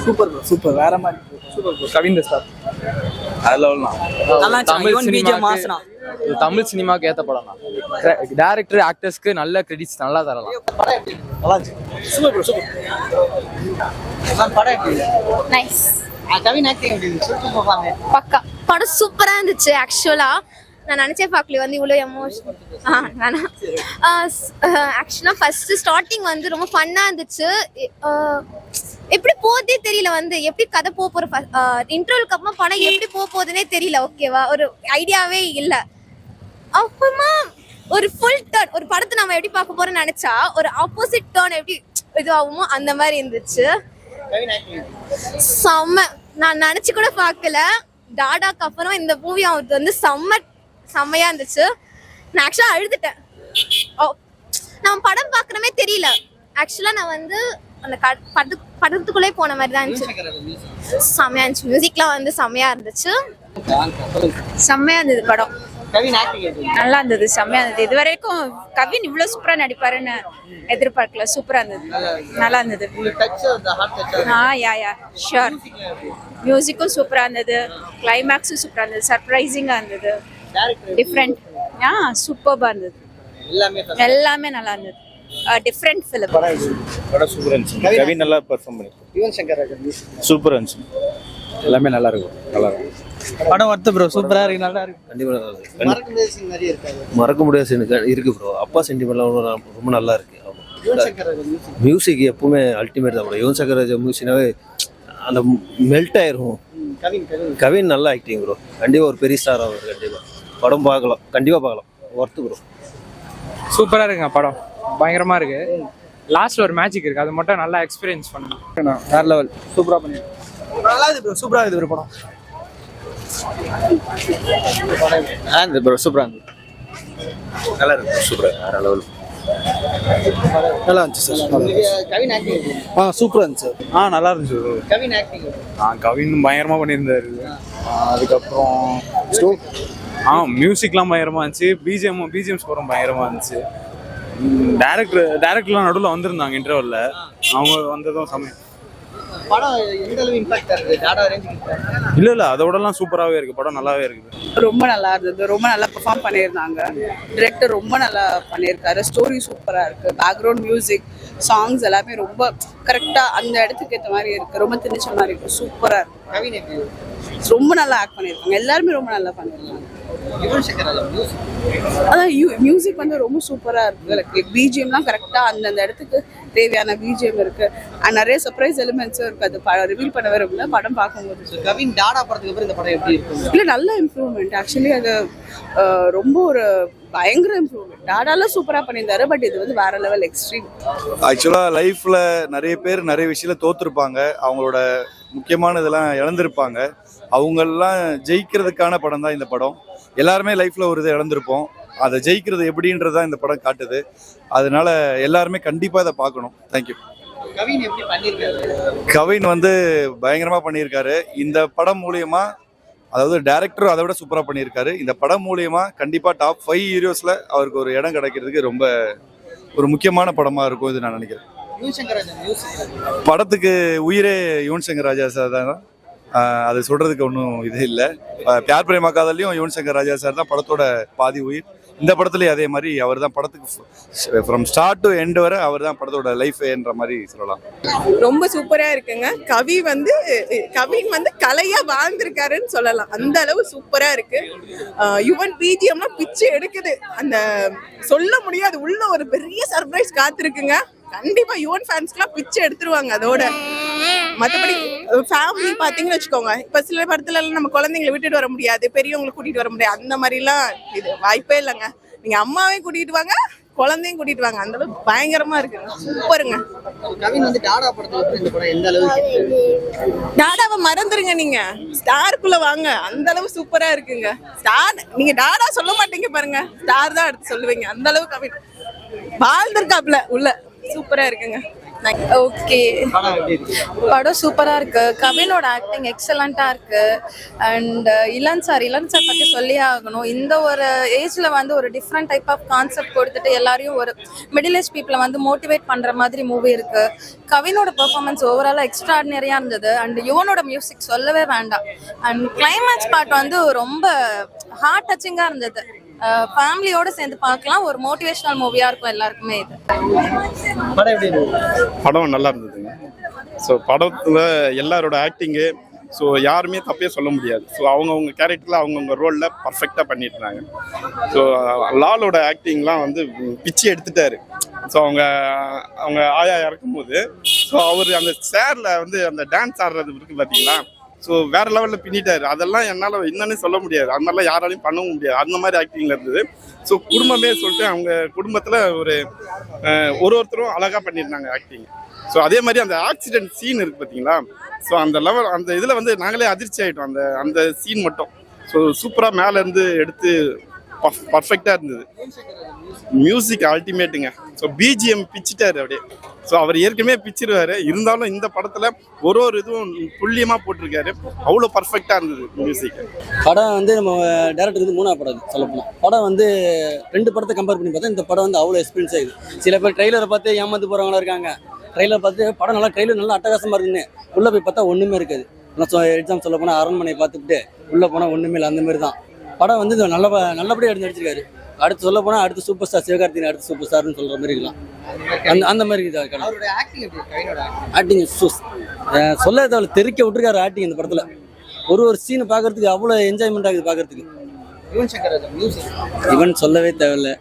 Super bro, super வேற மாதிரி. Super bro, கவிந்த star Tamil சினிமாக்கு ஏத்த படம் தான். டைரக்டர் ஆக்டர்ஸ்க்கு நல்ல கிரெடிட்ஸ் நல்லா தரலாம். நல்லா இருந்துச்சு. Super bro, super. படம் எப்படி நைஸ். கவின் ஆக்டிங் எப்படி இருந்துச்சு? சூப்பர் பாங்க. பக்கா படம் சூப்பரா இருந்துச்சு. ஆக்சுவலா நான் நினைச்சே பார்க்கல வந்து இவ்வளோ எமோஷன். ஆக்சுவலாக ஃபர்ஸ்ட் ஸ்டார்டிங் வந்து ரொம்ப ஃபன்னாக இருந்துச்சு. எப்படி போதே தெரியல, வந்து எப்படி கதை போகிற இன்டர்வலுக்கு அப்புறமா படம் எப்படி போகுதுன்னே தெரியல. ஓகேவா, ஒரு ஐடியாவே இல்லை. அப்புறமா ஒரு ஃபுல் டர்ன், ஒரு படத்தை நம்ம எப்படி பார்க்க போறோம்னு நினைச்சா ஒரு ஆப்போசிட் டர்ன் எப்படி இதுவாகுமோ அந்த மாதிரி இருந்துச்சு. செம்ம. நான் நினைச்சு கூட பார்க்கல. டாடாக்கு அப்புறம் இந்த மூவி அவருக்கு வந்து செம்மையா இருந்துச்சு. நான் ஆக்சுவலா அழுதுட்டேன். நம்ம படம் பார்க்கறமே தெரியல. ஆக்சுவலா நான் வந்து அந்த படத்துக்குள்ளே போன மாதிரி தான் இருந்துச்சு. செம்மையா இருந்துச்சு. மியூசிக்லாம் வந்து செம்மையா இருந்துச்சு. செம்மையா இருந்தது படம். நல்லா இருந்தது, செம்மையா இருந்தது. இது வரைக்கும் கவின் இவ்வளவு சூப்பரா நடிப்பாருன்னு எதிர்பார்க்கல. சூப்பரா இருந்தது, நல்லா இருந்தது. ஷூர். மியூசிக்கும் சூப்பரா இருந்தது, கிளைமேக்ஸும் சூப்பரா இருந்தது, சர்ப்ரைசிங்கா இருந்தது, டிஃப்ரெண்ட். சூப்பர்பா இருந்தது. எல்லாமே நல்லா இருந்தது. Different film. படம் சூப்பரா இருந்துச்சு. கவின் நல்லா பெர்ஃபார்ம் பண்ணிருக்காரு. யுவன் சங்கர் ராஜா சூப்பரா இருந்துச்சு. எல்லாமே நல்லா இருக்கும். நல்லா இருக்கும். படம் வர்த்து ப்ரோ, சூப்பரா இருக்கு, நல்லா இருக்கு. கண்டிப்பா மறக்க முடியாத சீன் இருக்கு ப்ரோ. அப்பா சென்டிமெண்ட்லாம் ரொம்ப நல்லா இருக்கு. மியூசிக் எப்பவுமே அல்டிமேட் தான் ப்ரோ. யுவன் சங்கர் ராஜா மியூசிக்னாவே அந்த மெல்ட் ஆயிரும். கவின் நல்லா ஆக்டிங் ப்ரோ. கண்டிப்பா ஒரு பெரிய ஸ்டார் அவர். கண்டிப்பா படம் பார்க்கலாம், கண்டிப்பா பார்க்கலாம். Worth bro. சூப்பரா இருக்குங்க படம், பயங்கரமா இருக்கு. லாஸ்ட்ல ஒரு மேஜிக் இருக்கு, அது மட்டும் நல்லா எக்ஸ்பீரியன்ஸ் பண்ணணும். வேற லெவல், சூப்பரா பண்ணி. நல்லா இருக்கு ப்ரோ, சூப்பரா இருக்கு ப்ரோ படம். ப்ரோ சூப்பரா இருக்கு. நல்லா இருக்கு, சூப்பரா வேற லெவல். நல்லா இருந்துச்சு சார். கவின் ஆக்டிங் சூப்பரா இருந்துச்சு. நல்லா இருந்துச்சு. கவின் ஆக்டிங் கவின் பயங்கரமா பண்ணியிருந்தாரு. அதுக்கப்புறம் மியூசிக்லாம் பயங்கரமா இருந்துச்சு. பிஜிஎம் ஸ்கோரும் பயங்கரமா இருந்துச்சு. டேரக்டர்லாம் நடுவில் வந்திருந்தாங்க இன்டர்வல்ல. அவங்க வந்ததும் சமயம் படம் எந்த அளவு இம்பாக்ட் இருக்கு? டாடா ரேஞ்சுக்கு இல்ல அதோடலாம் சூப்பராகவே இருக்கு. படம் நல்லாவே இருக்குது. ரொம்ப நல்லா இருந்தது, ரொம்ப நல்லா பெர்ஃபார்ம் பண்ணியிருந்தாங்க. டிரெக்டர் ரொம்ப நல்லா பண்ணியிருக்காரு. ஸ்டோரி சூப்பரா இருக்கு. பேக்ரவுண்ட் மியூசிக், சாங்ஸ் எல்லாமே ரொம்ப கரெக்டா அந்த இடத்துக்கு ஏற்ற மாதிரி இருக்கு. ரொம்ப திணிச்ச மாதிரி இருக்கு. சூப்பரா இருக்கு. கவின் எப்படி ரொம்ப நல்லா ஆக்ட் பண்ணியிருக்காங்க. எல்லாருமே ரொம்ப நல்லா பண்ணியிருக்காங்க. யுவன் சங்கர் ராஜா அதான் மியூசிக் வந்து ரொம்ப சூப்பரா இருக்கு. பிஜிஎம்லாம் கரெக்டா அந்தந்த இடத்துக்கு தேவையான பிஜிஎம் இருக்கு. நிறைய சர்ப்ரைஸ் எலிமெண்ட்ஸும் இருக்கு. அது ரிவீல் பண்ண வரல படம் பார்க்கும்போது. கவின் டாடா படத்துக்கு அப்புறம் இந்த படம் எப்படி இருக்கும்? இல்லை, நல்ல இம்ப்ரூவ்மெண்ட். ஆக்சுவலி அது ரொம்ப ஒரு பயங்கர இம்ப்ரூவ்மெண்ட். டாடாலாம் சூப்பரா பண்ணியிருந்தாரு. பட் இது வந்து வேற லெவல், எக்ஸ்ட்ரீம். ஆக்சுவலா லைஃப்ல நிறைய பேர் நிறைய விஷயத்துல தோத்துருப்பாங்க. அவங்களோட முக்கியமான இதெல்லாம் இழந்திருப்பாங்க. அவங்களெல்லாம் ஜெயிக்கிறதுக்கான படம் தான் இந்த படம். எல்லாருமே லைஃப்ல ஒரு இதை இழந்திருப்போம். அதை ஜெயிக்கிறது எப்படின்றதான் இந்த படம் காட்டுது. அதனால எல்லாருமே கண்டிப்பா இதை பார்க்கணும். தேங்க்யூ. கவின் எப்படி பண்ணியிருக்காரு? கவின் வந்து பயங்கரமா பண்ணியிருக்காரு. இந்த படம் மூலியமா, அதாவது டைரக்டரும் அதை விட சூப்பரா பண்ணியிருக்காரு. இந்த படம் மூலியமா கண்டிப்பா டாப் 5 ஹீரோஸ்ல அவருக்கு ஒரு இடம் கிடைக்கிறதுக்கு ரொம்ப ஒரு முக்கியமான படமா இருக்கும் இது நான் நினைக்கிறேன். யுவன் சங்கர் ராஜா மியூசிக் படத்துக்கு உயிரே யுவன் சங்கர் ராஜா சார் தான். அது சொல்றதுக்கு ஒன்றும் இது இல்லை. பியார் பிரேமா காதல்லையும் யுவன் சங்கர் ராஜா சார் தான் படத்தோட பாதி உயிர். இந்த படத்துலேயும் அதே மாதிரி அவர் தான் படத்துக்கு ஃப்ரம் ஸ்டார்ட் டு எண்ட் வரை அவர் தான் படத்தோட லைஃப்ன்ற மாதிரி சொல்லலாம். ரொம்ப சூப்பரா இருக்குங்க. கவின் வந்து கலையா வாழ்ந்திருக்காருன்னு சொல்லலாம். அந்த அளவு சூப்பரா இருக்கு. யுவன் பிஜிஎம்லாம் பிச்சு எடுக்குது. அந்த சொல்ல முடியாது, உள்ள ஒரு பெரிய சர்ப்ரைஸ் காத்திருக்குங்க. கண்டிப்பா யுவன் ஃபேன்ஸ்க்குலாம் பிச்சு எடுத்துருவாங்க. அதோட மற்றபடி ஃபேமிலி பார்த்தீங்கன்னு வச்சுக்கோங்க. இப்போ சில படத்துல எல்லாம் நம்ம குழந்தைங்களை விட்டுட்டு வர முடியாது, பெரியவங்களை கூட்டிட்டு வர முடியாது. அந்த மாதிரிலாம் இது வாய்ப்பே இல்லைங்க. நீங்க அம்மாவையும் கூட்டிட்டு வாங்க, குழந்தையும் கூட்டிட்டு வாங்க. அந்த அளவுக்கு பயங்கரமா இருக்கு. சூப்பருங்க. கவின் வந்து டாடா படத்துக்கு அப்புறம் இந்த படம் எந்த அளவுக்கு? டாடாவை மறந்துருங்க, நீங்க ஸ்டாருக்குள்ள வாங்க. அந்த அளவு சூப்பரா இருக்குங்க. ஸ்டார் நீங்க டாடா சொல்ல மாட்டீங்க பாருங்க, ஸ்டார் தான் எடுத்து சொல்லுவீங்க. அந்த அளவுக்கு கவின் வாழ்ந்திருக்காப்ல உள்ள. சூப்பரா இருக்குங்க. ஓகே, படம் எப்படி இருக்கு? படம் சூப்பரா இருக்கு. கவினோட ஆக்டிங் எக்ஸலண்டா இருக்கு. அண்ட் இளன் சார் பத்தி சொல்லியே ஆகணும். இந்த ஒரு ஏஜ்ல வந்து ஒரு டிஃப்ரெண்ட் டைப் ஆஃப் கான்செப்ட் கொடுத்துட்டு எல்லாரையும் ஒரு மிடில் ஏஜ் பீப்புளை வந்து மோட்டிவேட் பண்ற மாதிரி மூவி இருக்கு. கவினோட பெர்ஃபார்மன்ஸ் ஓவராலா எக்ஸ்ட்ராடினரியா இருந்தது. அண்ட் யுவனோட மியூசிக் சொல்லவே வேண்டாம். அண்ட் கிளைமேக்ஸ் பார்ட் வந்து ரொம்ப ஹார்ட் டச்சிங்கா இருந்தது. ஃபேமிலியோட சேர்ந்து பார்க்கலாம். ஒரு மோட்டிவேஷனல் மூவியா இருக்கும் எல்லாருக்குமே இது. படம் எப்படி இருக்கு? படம் நல்லா இருந்ததுங்க. ஸோ படத்தில் எல்லாரோட ஆக்டிங்கு, ஸோ யாருமே தப்பே சொல்ல முடியாது. ஸோ அவங்கவுங்க கேரக்டரில் அவங்கவுங்க ரோலில் பர்ஃபெக்டாக பண்ணிட்டுருந்தாங்க. ஸோ லாலோட ஆக்டிங்லாம் வந்து பிச்சு எடுத்துட்டாரு. ஸோ அவங்க ஆயா இறக்கும்போது ஸோ அவர் அந்த சேரில் வந்து அந்த டான்ஸ் ஆடுறது இருக்குது பார்த்தீங்களா, ஸோ வேற லெவலில் பின்னிட்டாரு. அதெல்லாம் என்னால் என்னன்னு சொல்ல முடியாது. அது மாதிரிலாம் யாராலையும் பண்ணவும் முடியாது. அந்த மாதிரி ஆக்டிங்கில் இருந்தது. ஸோ குடும்பமே சொல்லிட்டு அவங்க குடும்பத்தில் ஒருத்தரும் அழகாக பண்ணியிருந்தாங்க ஆக்டிங். ஸோ அதே மாதிரி அந்த ஆக்சிடென்ட் சீன் இருக்குது பார்த்தீங்களா, ஸோ அந்த லெவல் அந்த இதில் வந்து நாங்களே அதிர்ச்சி ஆகிட்டோம். அந்த சீன் மட்டும் ஸோ சூப்பராக மேலேருந்து எடுத்து பர்ஃபெக்டாக இருந்தது. மியூசிக் அல்டிமேட்டுங்க. ஸோ பிஜிஎம் பிச்சுட்டாரு அப்படியே. ஸோ அவர் ஏற்கனவே பிச்சிருவாரு, இருந்தாலும் இந்த படத்தில் ஒரு இதுவும் துல்லியமாக போட்டிருக்காரு. அவ்வளோ பர்ஃபெக்டாக இருந்தது மியூசிக். படம் வந்து நம்ம டேரக்டர் வந்து 3ஆவது படம் சொல்லப்போனால். படம் வந்து 2 படத்தை கம்பேர் பண்ணி பார்த்தா இந்த படம் வந்து அவ்வளோ எக்ஸ்பீரியன்ஸ் ஆகுது. சில பேர் ட்ரெய்லரை பார்த்து ஏமாந்து போகிறவங்களா இருக்காங்க. ட்ரெய்லர் பார்த்து படம் ட்ரெய்லர் நல்லா அட்டகாசமாக இருக்குன்னு உள்ளே போய் பார்த்தா ஒன்றுமே இருக்காது. எக்ஸாம் சொல்ல போனால் அரண்மனையை பார்த்துட்டு உள்ளே போனால் ஒன்றுமே இல்லை. அந்த மாதிரி தான் படம் வந்து நல்லபடியாக எடுத்து நடிச்சிருக்காரு. அடுத்து சொல்ல போனால் அடுத்து சூப்பர் ஸ்டார் சிவகார்த்திகேயன் அடுத்து சூப்பர் ஸ்டார்னு சொல்கிற மாதிரி இருக்கலாம். அந்த மாதிரி இதாக அவரோட ஆக்டிங் எப்படி இருக்கு? கவினோட ஆக்டிங் சொல்ல தேவை, தெறிக்க விட்டுருக்காரு ஆக்டிங் இந்த படத்தில். ஒரு சீனை பார்க்கறதுக்கு அவ்வளோ என்ஜாய்மெண்ட் ஆகுது பார்க்கறதுக்கு. யுவன் சங்கர் ராஜா மியூசிக் இவன் சொல்லவே தேவையில்லை.